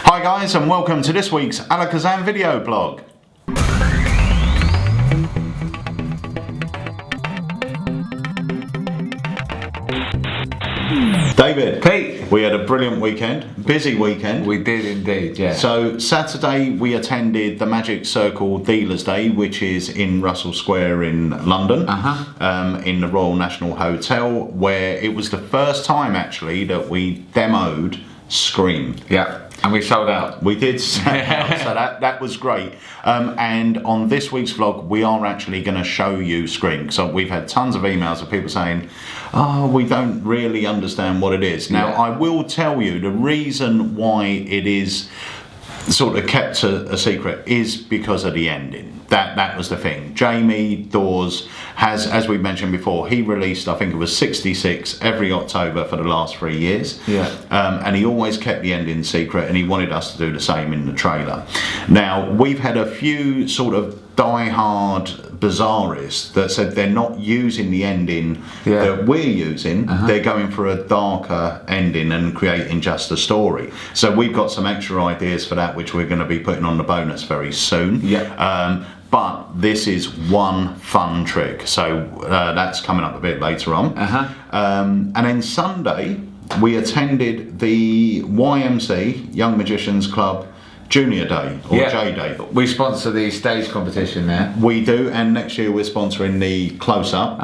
Hi guys, and welcome to this week's Alakazam Video Blog. David, Pete, we had a brilliant weekend, busy weekend. we did indeed, yeah. So Saturday we attended the Magic Circle Dealers Day, which is in Russell Square in London, in the Royal National Hotel, where it was the first time actually that we demoed Scream. Yeah, and we sold out. We did sell out, so that was great. And on this week's vlog, we are actually going to show you Scream. So we've had tons of emails of people saying, "Oh, we don't really understand what it is." Now, I will tell you the reason why it is sort of kept a secret is because of the ending. That was the thing. Jamie Dawes has, as we mentioned before, he released, I think it was 66 every October for the last 3 years. Yeah. And he always kept the ending secret, and he wanted us to do the same in the trailer. Now, we've had a few sort of die-hard bizarrists that said they're not using the ending that we're using. They're going for a darker ending and creating just a story. So we've got some extra ideas for that, which we're going to be putting on the bonus very soon. But this is one fun trick, so that's coming up a bit later on. And then Sunday we attended the YMC, Young Magicians Club, Junior Day, or J Day. We sponsor the stage competition there. We do, and next year we're sponsoring the close-up.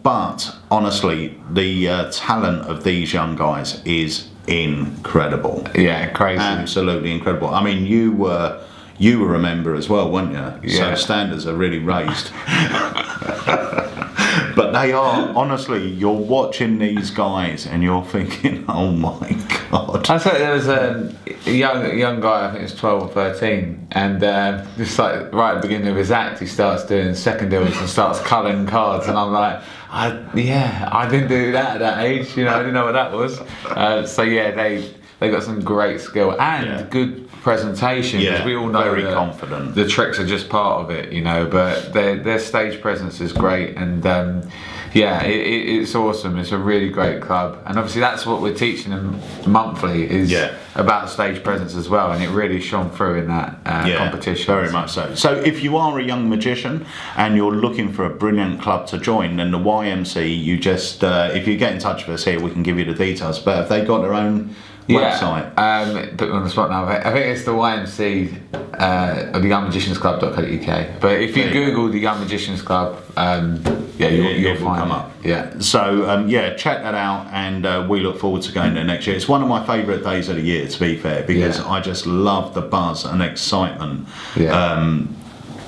But honestly, the talent of these young guys is incredible. Yeah, crazy. Absolutely incredible. I mean, you were a member as well, weren't you? Yeah. So standards are really raised. But they are, honestly, you're watching these guys and you're thinking, oh my God. I thought there was a young guy, I think it was 12 or 13, and just like right at the beginning of his act, he starts doing second deals and starts culling cards, and I'm like, I didn't do that at that age, you know, I didn't know what that was. So yeah, they got some great skill and good presentation, because we all know very confident. The tricks are just part of it, you know, but their stage presence is great, and it's awesome. It's a really great club, and obviously that's what we're teaching them monthly is about stage presence as well, and it really shone through in that competition. Very much so. So if you are a young magician and you're looking for a brilliant club to join, then the YMC, you just if you get in touch with us here, we can give you the details. But have they got their own website? Put me on the spot now. I think it's the YMC of the Young Magicians Club.co.uk. But if you Google the Young Magicians Club, you'll find come up. Yeah. So check that out, and we look forward to going there next year. It's one of my favourite days of the year, to be fair, because I just love the buzz and excitement.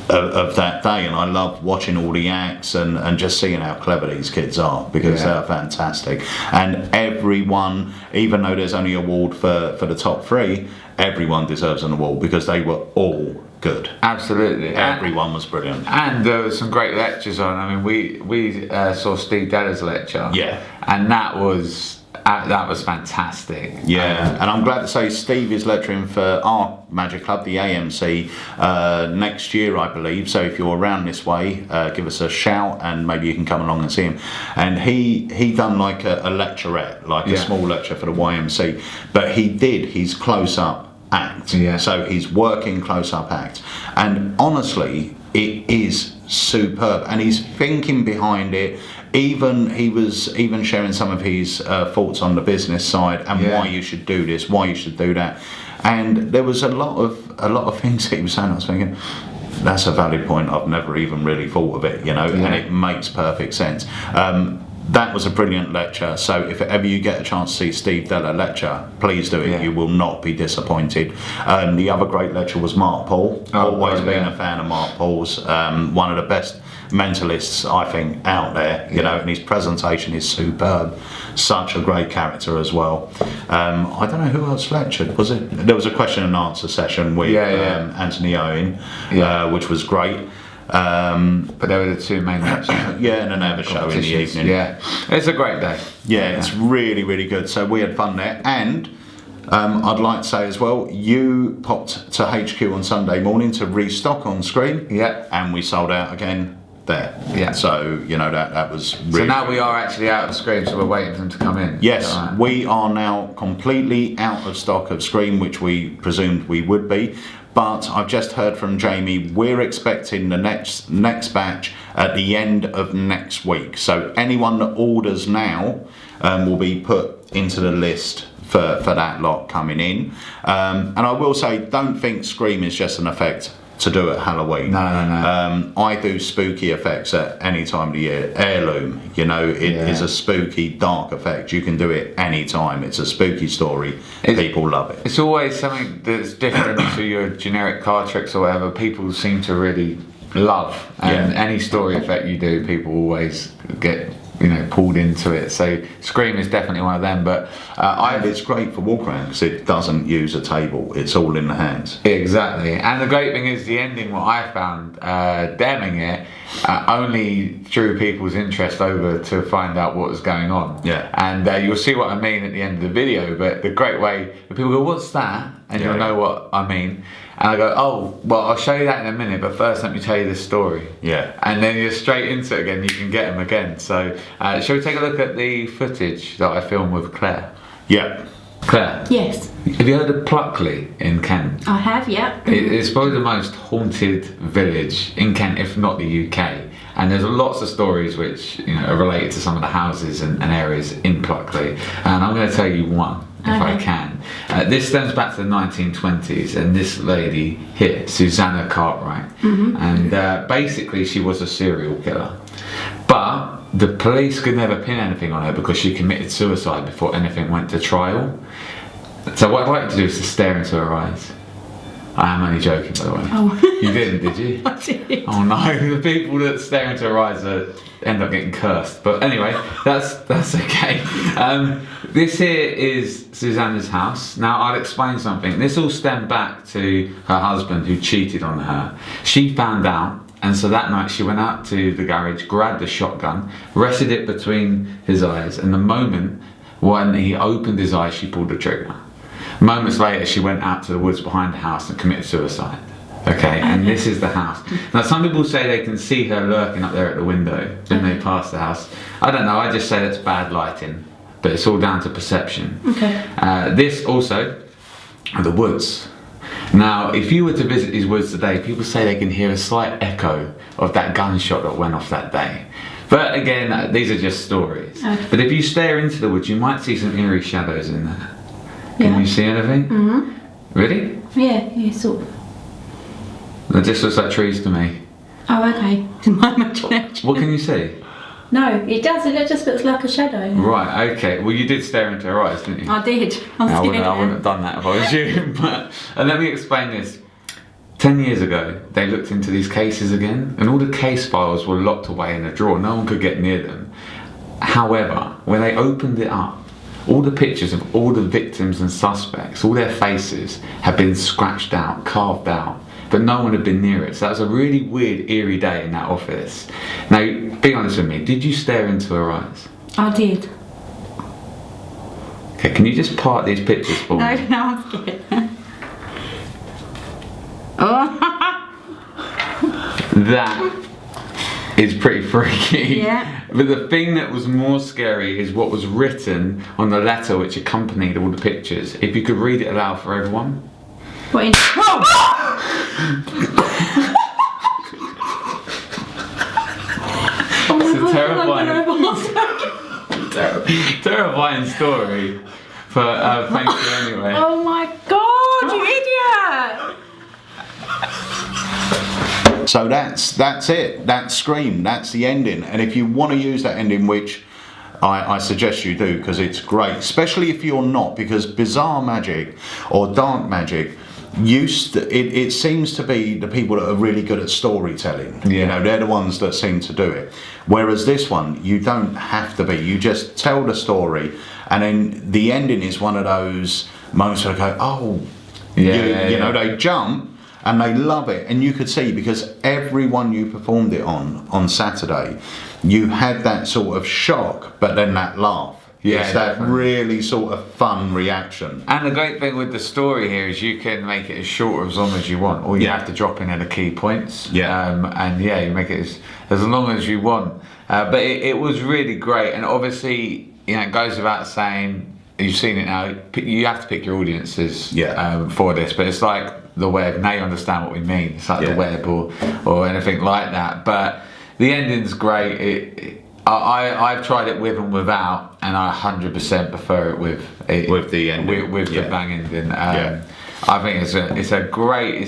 Of that day, and I love watching all the acts and just seeing how clever these kids are, because they're fantastic. And everyone, even though there's only an award for the top 3, everyone deserves an award because they were all good. Absolutely, everyone was brilliant. And there was some great lectures on. I mean, we saw Steve Deller's lecture, and that was fantastic. And I'm glad to say Steve is lecturing for our Magic Club, the AMC, next year, I believe. So if you're around this way, give us a shout, and maybe you can come along and see him. And he done like a lecturette, like a small lecture for the YMC, but he did his close-up act. So he's working close-up act, and honestly, it is superb, and he's thinking behind it. He was sharing some of his thoughts on the business side and why you should do this, why you should do that, and there was a lot of things that he was saying. I was thinking, that's a valid point. I've never even really thought of it, you know, and it makes perfect sense. That was a brilliant lecture. So if ever you get a chance to see Steve Deller lecture, please do it. You will not be disappointed. The other great lecture was Mark Paul. Always been a fan of Mark Paul's. One of the best mentalists, I think, out there, you know, and his presentation is superb. Such a great character as well. I don't know who else lectured. There was a question and answer session with Anthony Owen, which was great. But there were the two main lectures. And then they have a show in the evening. It's a great day. It's really, really good. So we had fun there, and I'd like to say as well, you popped to HQ on Sunday morning to restock on Scream, and we sold out again there. Yeah. So, you know, that was really... So now we are actually out of Scream, so we're waiting for them to come in. Yes, Right? we are now completely out of stock of Scream, which we presumed we would be. But I've just heard from Jamie, we're expecting the next batch at the end of next week. So anyone that orders now will be put into the list for that lot coming in. And I will say, don't think Scream is just an effect to do at Halloween. No. I do spooky effects at any time of the year. Heirloom, you know, it is a spooky, dark effect. You can do it any time. It's a spooky story. People love it. It's always something that's different to your generic card tricks or whatever. People seem to really love, and any story effect you do, people always get, you know, pulled into it. So Scream is definitely one of them. But and it's great for walk around because it doesn't use a table. It's all in the hands. Exactly. And the great thing is the ending. What I found, DMing it, only drew people's interest over to find out what was going on. Yeah. And you'll see what I mean at the end of the video. But the great way, people go, "What's that?" And you'll know what I mean. And I go, "Oh, well, I'll show you that in a minute, but first let me tell you this story." Yeah. And then you're straight into it again, you can get them again. So, shall we take a look at the footage that I filmed with Claire? Yeah. Claire? Yes. Have you heard of Pluckley in Kent? I have, yeah. It's probably the most haunted village in Kent, if not the UK. And there's lots of stories which, you know, are related to some of the houses and areas in Pluckley. And I'm going to tell you one, if I can. This stems back to the 1920s, and this lady here, Susanna Cartwright, and basically she was a serial killer. But the police could never pin anything on her because she committed suicide before anything went to trial. So what I'd like to do is to stare into her eyes. I am only joking, by the way. Oh. You did you? I did. Oh no, the people that stare into her eyes end up getting cursed. But anyway, that's okay. This here is Susanna's house. Now I'll explain something. This all stemmed back to her husband who cheated on her. She found out, and so that night she went out to the garage, grabbed a shotgun, rested it between his eyes, and the moment when he opened his eyes, she pulled the trigger. Moments later, she went out to the woods behind the house and committed suicide. Okay, and this is the house. Now, some people say they can see her lurking up there at the window when they pass the house. I don't know, I just say that's bad lighting, but it's all down to perception. Okay. This also are the woods. Now, if you were to visit these woods today, people say they can hear a slight echo of that gunshot that went off that day. But again, these are just stories. Okay. But if you stare into the woods, you might see some eerie shadows in there. Can you see anything? Really? Yeah, sort of. It just looks like trees to me. Oh, okay. It's my imagination. What can you see? No, it doesn't. It just looks like a shadow. Right, okay. Well, you did stare into her eyes, didn't you? I did. I wouldn't have done that if I was you. But let me explain this. 10 years ago, they looked into these cases again, and all the case files were locked away in a drawer. No one could get near them. However, when they opened it up, all the pictures of all the victims and suspects, all their faces had been scratched out, carved out, but no one had been near it. So that was a really weird, eerie day in that office. Now, be honest with me, did you stare into her eyes? I did. Okay, can you just part these pictures for me? No, I'm scared. Oh. That is pretty freaky. Yeah. But the thing that was more scary is what was written on the letter which accompanied all the pictures. If you could read it aloud for everyone. What in? It's a terrifying story. But thank you anyway. Oh my god, you idiot! So that's it. That's Scream. That's the ending. And if you want to use that ending, which I suggest you do, because it's great, especially if you're not, because bizarre magic or dark magic it seems to be the people that are really good at storytelling. Yeah. You know, they're the ones that seem to do it. Whereas this one, you don't have to be. You just tell the story, and then the ending is one of those moments where they go, oh, you know, they jump. And they love it, and you could see, because everyone you performed it on Saturday, you had that sort of shock, but then that laugh. Yeah, it's that definitely. really sort of fun reaction. And the great thing with the story here is you can make it as short or as long as you want. All you have to drop in are the key points. And you make it as long as you want. But it was really great. And obviously, it goes without saying, you've seen it now, you have to pick your audiences for this. But it's like the web. Now you understand what we mean. It's like the web or anything like that. But the ending's great. I've tried it with and without, and I 100% prefer it with the ending, with the bang ending. I think it's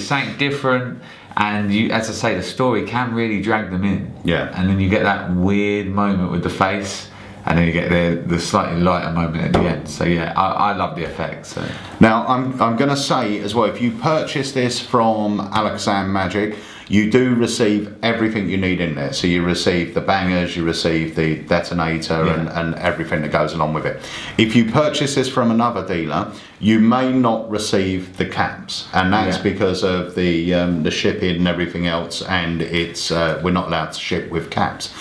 something different, and you, as I say, the story can really drag them in. Yeah. And then you get that weird moment with the face, and then you get the slightly lighter moment at the end. So I love the effects. So. Now I'm going to say as well, if you purchase this from Alakazam Magic, you do receive everything you need in there. So you receive the bangers, you receive the detonator, and everything that goes along with it. If you purchase this from another dealer, you may not receive the caps, and that's because of the shipping and everything else, and it's we're not allowed to ship with caps.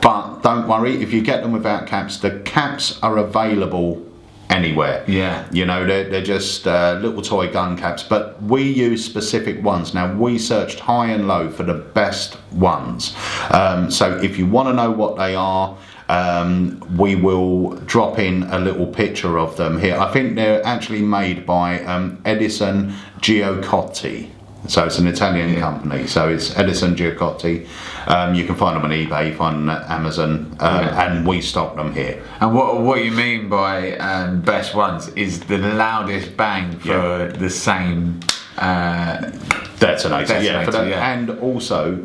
But don't worry, if you get them without caps, the caps are available anywhere. They're just little toy gun caps, but we use specific ones. Now we searched high and low for the best ones, so if you want to know what they are, we will drop in a little picture of them here. I think they're actually made by Edison Giacotti. So it's an Italian company. So it's Edison Giacotti. You can find them on eBay, find them at Amazon, and we stock them here. And what you mean by best ones is the loudest bang for the same detonator. And also,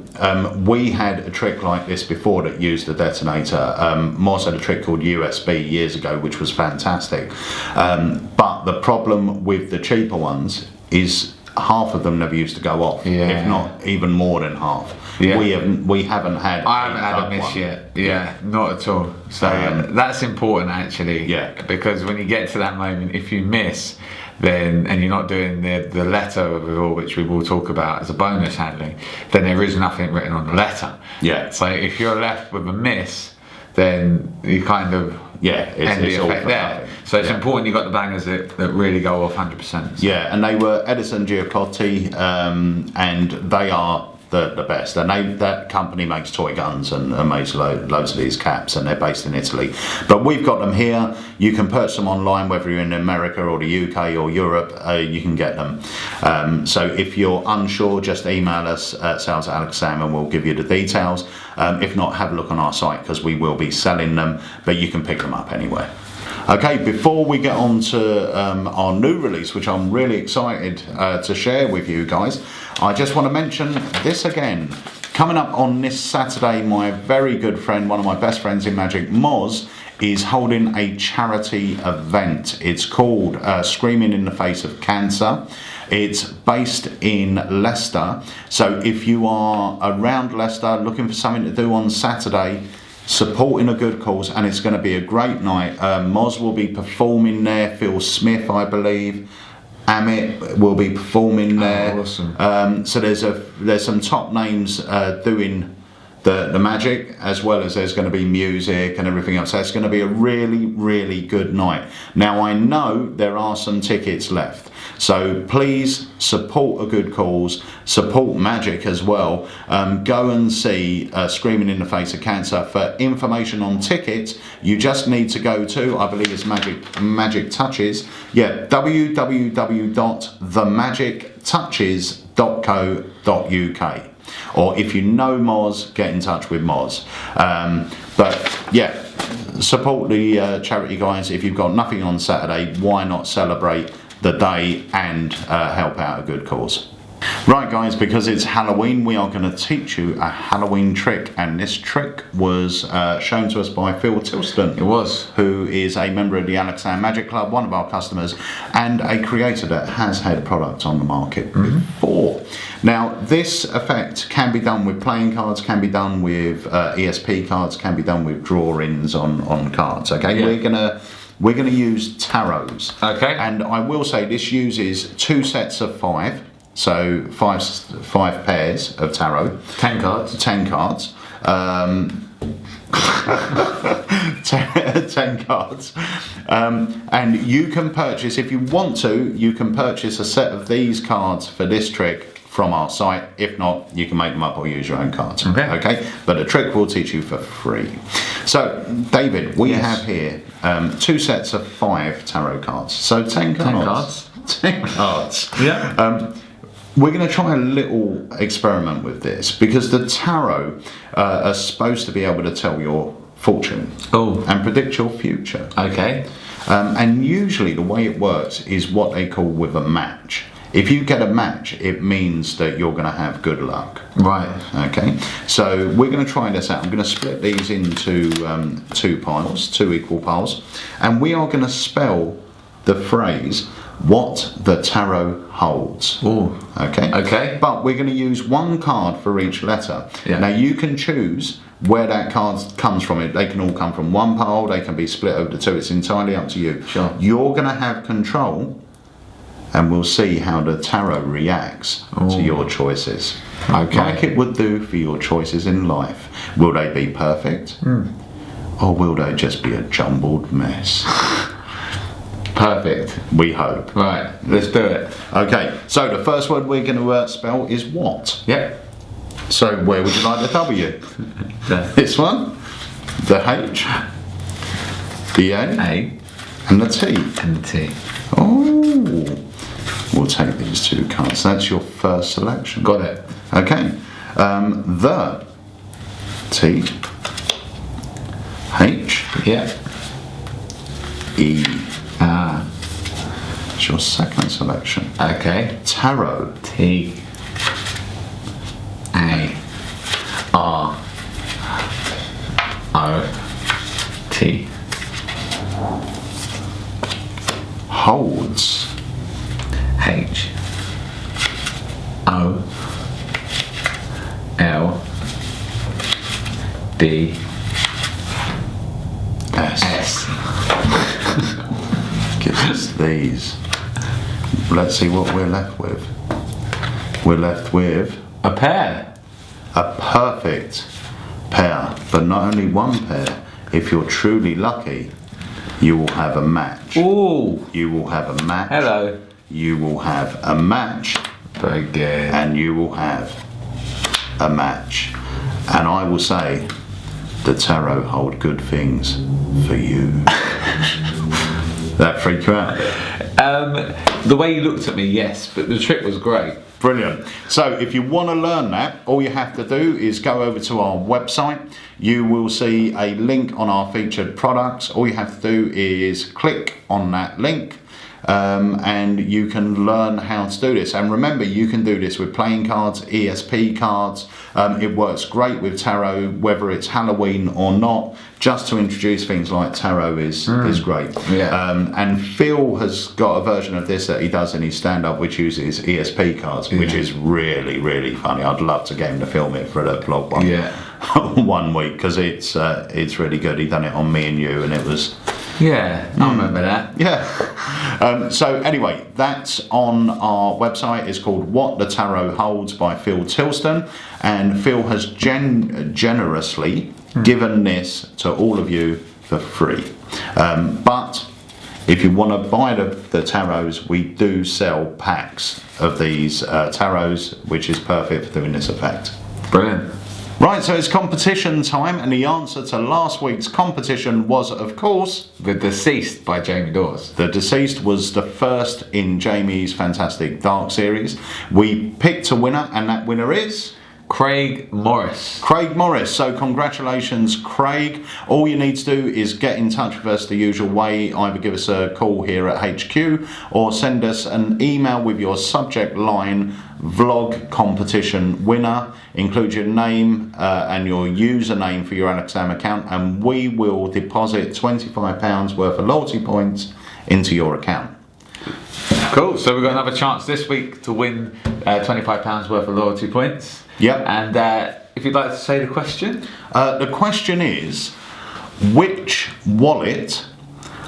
we had a trick like this before that used the detonator. Moz had a trick called USB years ago, which was fantastic. But the problem with the cheaper ones is half of them never used to go off, if not even more than half. We haven't had. I haven't had a miss yet. Not at all. So that's important actually. Because when you get to that moment, if you miss, then and you're not doing the letter of it all, which we will talk about as a bonus handling, then there is nothing written on the letter. So if you're left with a miss, then you kind of end the effect there. So it's important you got the bangers that really go off 100%. And they were Edison Giacotti, and they are the best. And that company makes toy guns and makes loads of these caps, and they're based in Italy. But we've got them here. You can purchase them online, whether you're in America or the UK or Europe, you can get them. So if you're unsure, just email us at sales@alakazam and we'll give you the details. If not, have a look on our site because we will be selling them, but you can pick them up anywhere. Okay, before we get on to our new release, which I'm really excited to share with you guys, I just want to mention this again. Coming up on this Saturday, my very good friend, one of my best friends in Magic, Moz, is holding a charity event. It's called Screaming in the Face of Cancer. It's based in Leicester. So if you are around Leicester looking for something to do on Saturday, supporting a good cause, and it's going to be a great night. Moz will be performing there. Phil Smith, I believe. Amit will be performing there. Awesome. So there's some top names doing the magic, as well as there's going to be music and everything else. So it's going to be a really, really good night. Now I know there are some tickets left, so please support a good cause, support magic as well. Go and see Screaming in the Face of Cancer. For information on tickets, you just need to go to, I believe it's Magic Touches, www.themagictouches.co.uk. Or if you know Moz, get in touch with Moz. Support the charity guys. If you've got nothing on Saturday, why not celebrate the day and help out a good cause? Right guys, because it's Halloween, we are going to teach you a Halloween trick, and this trick was shown to us by Phil Tilston. It was. Who is a member of the Alakazam Magic Club, one of our customers, and a creator that has had products on the market before. Now this effect can be done with playing cards, can be done with ESP cards, can be done with drawings on cards. Okay, we're gonna use tarots. Okay. And I will say this uses 2 sets of 5. So five pairs of tarot. 10 cards. 10 cards. 10 cards. And you can purchase, if you want to, you can purchase a set of these cards for this trick from our site. If not, you can make them up or use your own cards. Okay? But the trick will teach you for free. So, David, we have here 2 sets of 5 tarot cards. So 10 cards. 10 cards. Yeah. We're going to try a little experiment with this because the tarot are supposed to be able to tell your fortune and predict your future. Okay. And usually the way it works is what they call with a match. If you get a match, it means that you're going to have good luck. Right. Okay. So we're going to try this out. I'm going to split these into 2 piles, 2 equal piles, and we are going to spell the phrase "what the tarot holds." Ooh. Okay. Okay. But we're going to use 1 card for each letter. Yeah. Now you can choose where that card comes from. They can all come from 1 pile. They can be split over the 2. It's entirely up to you. Sure. You're going to have control, and we'll see how the tarot reacts to your choices. Okay. Like it would do for your choices in life. Will they be perfect? Or will they just be a jumbled mess? Perfect. We hope. Right, let's do it. Okay, so the first word we're going to spell is what? Yep. So where would you like the W? This one, the H, the A, and the T. And the T. Oh, we'll take these 2 cards. That's your first selection. Got it. Okay, the T, H, Yeah. E. Ah. It's your second selection. Okay. Tarot. T. A. R. O. T. Holds. H. O. L. D. S. S. Gives us these. Let's see what we're left with. We're left with A pair. a perfect pair, but not only 1 pair. If you're truly lucky, you will have a match. Ooh. You will have a match. Hello. You will have a match. Very good. And you will have a match. And I will say, the tarot hold good things for you. That freak you out? The way you looked at me, yes, but the trick was great. Brilliant. So if you want to learn that, all you have to do is go over to our website. You will see a link on our featured products. All you have to do is click on that link. And you can learn how to do this. And remember, you can do this with playing cards, ESP cards. It works great with tarot, whether it's Halloween or not. Just to introduce things like tarot is great. Yeah. And Phil has got a version of this that he does in his stand-up, which uses ESP cards, which is really, really funny. I'd love to get him to film it for the vlog one week, because it's really good. He done it on me and you, and it was. Yeah, I remember that. Yeah. So anyway, that's on our website. It's called What the Tarot Holds by Phil Tilston, and Phil has generously given this to all of you for free. But if you want to buy the tarots, we do sell packs of these tarots, which is perfect for doing this effect. Brilliant. Right, so it's competition time, and the answer to last week's competition was, of course, The Deceased by Jamie Dawes. The Deceased was the first in Jamie's Fantastic Dark series. We picked a winner, and that winner is Craig Morris. Craig Morris. So congratulations, Craig. All you need to do is get in touch with us the usual way. Either give us a call here at HQ or send us an email with your subject line vlog competition winner. Include your name and your username for your Alakazam account, and we will deposit £25 worth of loyalty points into your account. Cool, so we've got another chance this week to win £25 worth of loyalty points. Yep. And if you'd like to say the question? The question is, which wallet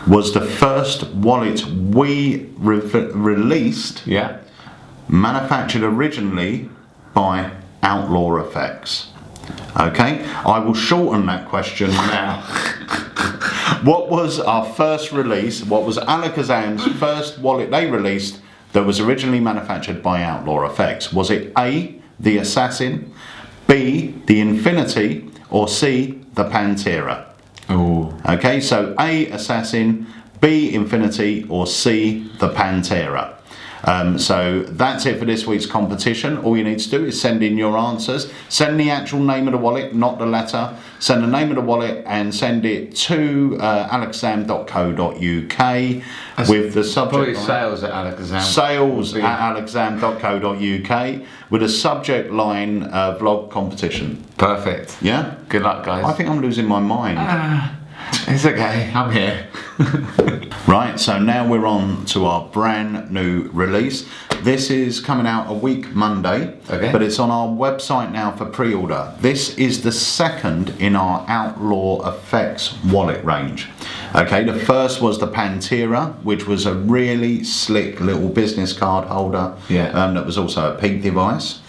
was the first wallet we released, Yeah. manufactured originally by Outlaw Effects? Okay, I will shorten that question now. What was our first release? What was Alakazam's first wallet they released that was originally manufactured by Outlaw Effects? Was it A, the Assassin, B, the Infinity, or C, the Pantera? Oh. Okay, so A, Assassin, B, Infinity, or C, the Pantera. So that's it for this week's competition. All you need to do is send in your answers. Send the actual name of the wallet, not the letter. Send the name of the wallet and send it to alakazam.co.uk with the subject line. Sales at Alakazam. Sales at alakazam.co.uk with a subject line vlog competition. Perfect. Yeah? Good luck, guys. I think I'm losing my mind. It's okay, I'm here. Right, so now we're on to our brand new release. This is coming out a week Monday, Okay. but it's on our website now for pre-order. This is the second in our Outlaw Effects wallet range. Okay, the first was the Pantera, which was a really slick little business card holder. Yeah. That was also a peak device.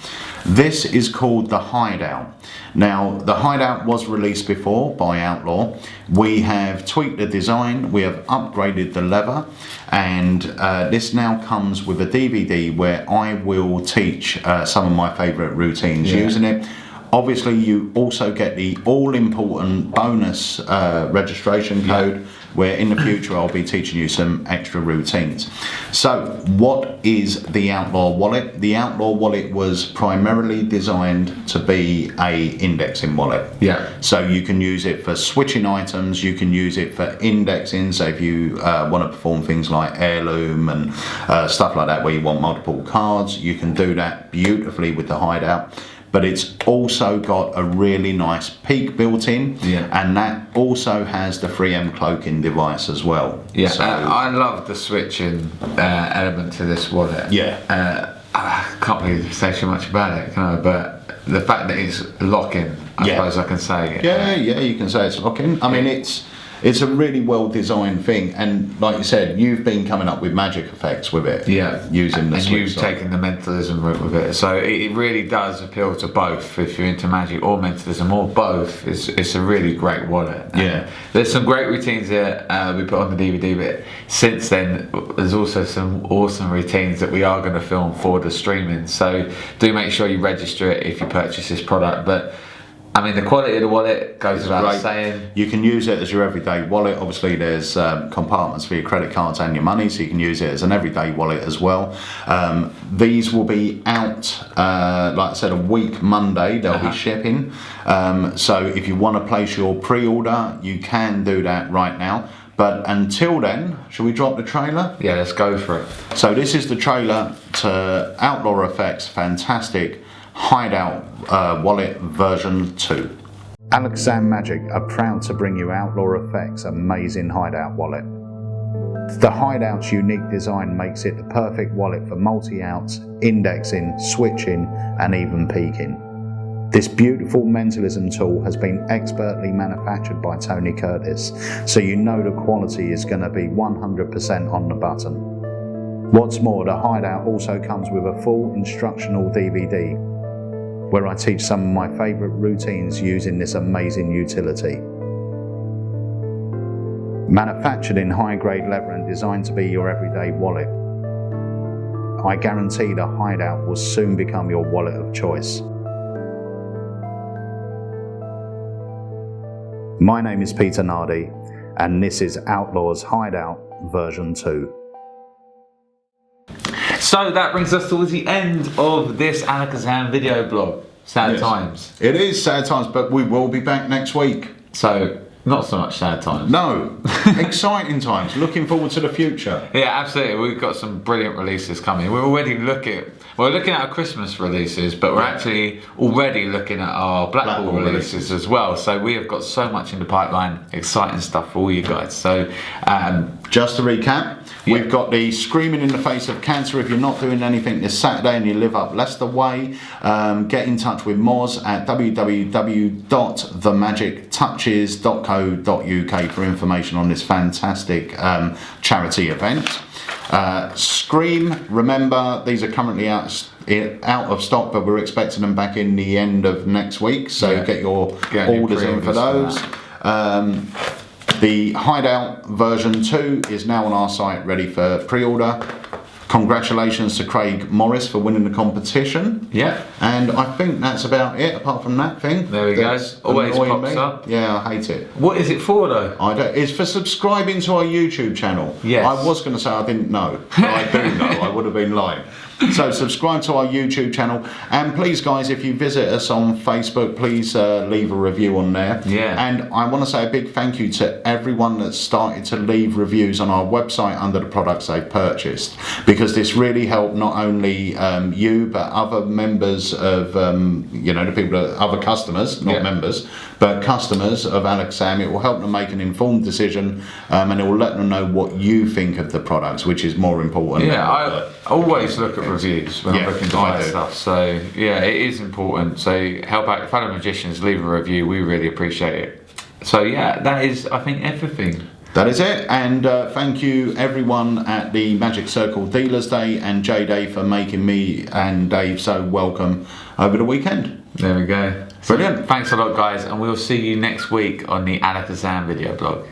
This is called the Hideout. Now, the Hideout was released before by Outlaw. We have tweaked the design, we have upgraded the leather, and this now comes with a DVD where I will teach some of my favourite routines using it. Obviously, you also get the all-important bonus registration code, where in the future I'll be teaching you some extra routines. So, what is the Outlaw wallet? The Outlaw wallet was primarily designed to be a indexing wallet. Yeah. So you can use it for switching items, you can use it for indexing, so if you want to perform things like heirloom and stuff like that where you want multiple cards, you can do that beautifully with the Hideout. But it's also got a really nice peak built in, and that also has the 3M cloaking device as well. Yeah, so, I love the switching element to this wallet. Yeah. I can't really say too much about it, can I? But the fact that it's lock-in, I suppose I can say. Yeah, you can say it's lock-in. I mean, it's a really well-designed thing, and like you said, you've been coming up with magic effects with it. Yeah, using the and switch you've side. taken the mentalism route with it, so it really does appeal to both. If you're into magic or mentalism or both, it's a really great wallet. And there's some great routines here we put on the DVD, but since then there's also some awesome routines that we are going to film for the streaming. So do make sure you register it if you purchase this product. But I mean, the quality of the wallet goes without saying. You can use it as your everyday wallet. Obviously, there's compartments for your credit cards and your money, so you can use it as an everyday wallet as well. These will be out, like I said, a week Monday. They'll be shipping. So if you want to place your pre-order, you can do that right now. But until then, shall we drop the trailer? Yeah, let's go for it. So this is the trailer to Outlaw Effects' fantastic Hideout wallet version 2. Alakazam Magic are proud to bring you Outlaw Effects' amazing Hideout wallet. The Hideout's unique design makes it the perfect wallet for multi-outs, indexing, switching, and even peaking. This beautiful mentalism tool has been expertly manufactured by Tony Curtis, so you know the quality is going to be 100% on the button. What's more, the Hideout also comes with a full instructional DVD, where I teach some of my favourite routines using this amazing utility. Manufactured in high-grade leather and designed to be your everyday wallet, I guarantee the Hideout will soon become your wallet of choice. My name is Peter Nardi, and this is Outlaw's Hideout version 2. So that brings us towards the end of this Alakazam video blog. Sad times. It is sad times, but we will be back next week. So, not so much sad times. No, exciting times. Looking forward to the future. Yeah, absolutely. We've got some brilliant releases coming. We're looking at our Christmas releases, but we're actually already looking at our Black Ball releases as well. So we have got so much in the pipeline, exciting stuff for all you guys. So just to recap, we've got the Screaming in the Face of Cancer. If you're not doing anything this Saturday and you live up Leicester Way, get in touch with Moz at www.themagictouches.co.uk for information on this fantastic charity event. Scream, remember these are currently out of stock, but we're expecting them back in the end of next week, so get your orders in for those. The Hideout version 2 is now on our site ready for pre-order. Congratulations to Craig Morris for winning the competition. Yeah. And I think that's about it, apart from that thing. There we go. Always pops up. Yeah, I hate it. What is it for though? I don't. It's for subscribing to our YouTube channel. Yes. I was going to say I didn't know, but I do know. I would have been lying. So subscribe to our YouTube channel, and please guys, if you visit us on Facebook, please leave a review on there. Yeah. And I want to say a big thank you to everyone that's started to leave reviews on our website under the products they've purchased, because this really helped not only you but other members of the people that other customers, not members, but customers of Alakazam. It will help them make an informed decision, and it will let them know what you think of the products, which is more important. Yeah, I always look at reviews when I'm looking to buy stuff, so yeah, it is important. So help out your fellow magicians, leave a review, we really appreciate it. So yeah, that is, I think, everything. That is it, and thank you everyone at the Magic Circle Dealers Day and J-Day for making me and Dave so welcome over the weekend. There we go. Brilliant. Thanks a lot guys, and we'll see you next week on the Alakazam Video Blog.